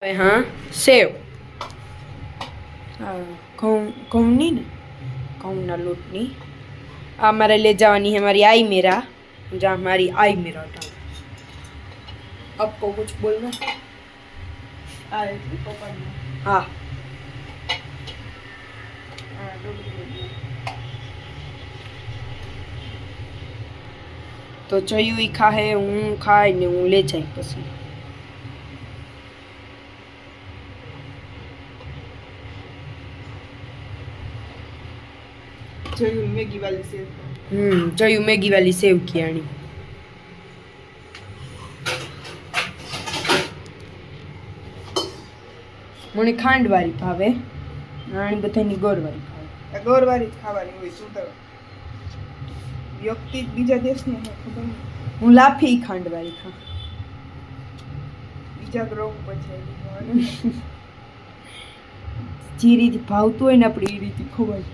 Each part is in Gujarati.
हाँ सेव घऊनी ने घऊना लोटनी आ मारे ले जानी है हमारी आई मेरा जहाँ हमारी आई मेरा था। आपको कुछ बोलना हाँ तो चयू ही खाए हूँ खाए ने हूँ ले जाए पसी जयू मैगी वाली सेव जयू मैगी वाली सेव की आनी મને ખાંડ વાળી ભાવે આની બધાની ગોળ વાળી ભાવે ગોળ વાળી ખાવાની હોય શું તો વ્યક્તિ બીજા દેશની હે ખબર નહીં હું લાફી ખાંડ વાળી ખાઉં બીજા ગ્રહ પછી જે રીતે ભાવતું હોય ને આપણે એ રીતે ખવાય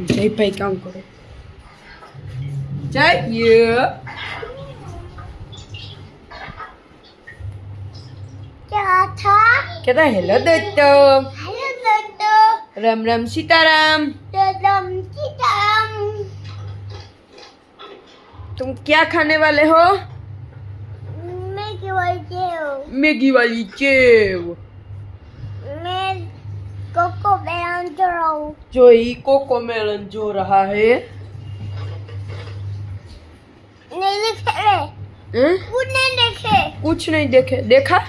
જયભાઈ કામ કરે જય कहता हेलो दोस्तों राम राम सीताराम तुम क्या खाने वाले हो मैगी वाली सेव जो ही कोको मेलन जो रहा है कुछ नहीं देखे देखा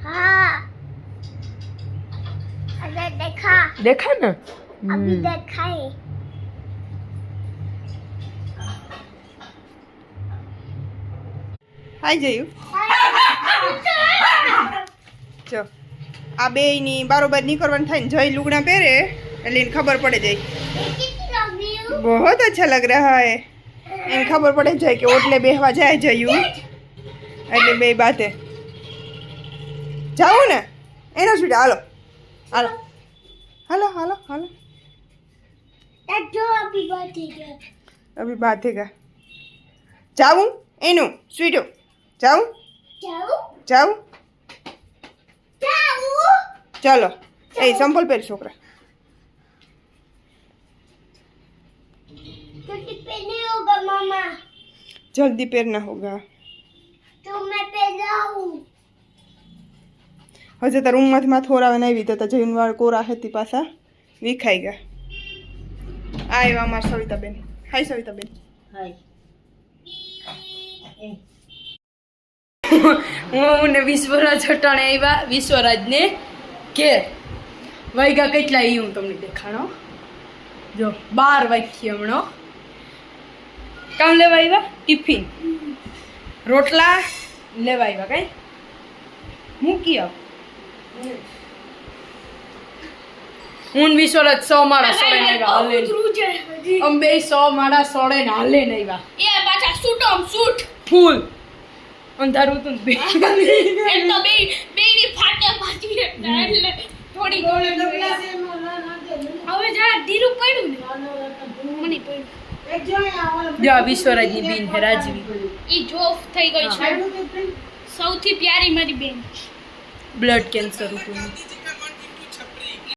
हाँ अगर देखा ना अभी देखा है હાય જયુ જો આ બેયની બારોબાર નીકળવાનું થાય ને જય લુગડા પહેરે એટલે એને ખબર પડે જાય बहुत अच्छा लग रहा है એને ખબર પડે જાય કે ઓટલે બેહવા જાય જયુ એટલે બે બાતે જાઉં ને એનો સ્વીટ હાલો હાલો હાલો હાલો હાલો अभी बातेगा जाऊं एनु स्वीटो जाऊं जाऊं चलो ए संपल पेर छोकरा मामा जल्दी पेरना होगा तो मैं पहनाऊं हजे तो रूम में माथोरावे नहीं तो जईन वाળ कोरा हेती पासा विखाई गया आयो अमार सविताबेन हाय सविताबेन हाय હું ને વિશ્વરાજ હટાણે આવ્યા વિશ્વરાજને ઘેર વાગ્યા કેટલા એ હું તમને દેખાડો જો 12 વાગ્યા હમણાં કામ લેવા આવ્યા ટિફિન રોટલા લેવા આવ્યા કઈ મૂકી આવ હું વિશ્વરાજ 100 માળા સોળે આવ્યા હાલે અમે બે 100 માળા સોળે ને હાલે ને આવ્યા એ પાછા સૂટમ સૂટ ફૂલ અંધારું તું બે એમ તો બેની ફાટે પાછી એટલે થોડી હવે જરા ધીરું પડ્યું ને મને પડ્યું જો વિશ્વરાજની બેન હે રાજવી ઈ જોફ થઈ ગઈ છે સૌથી પ્યારી મારી બેન બ્લડ કેન્સર હતું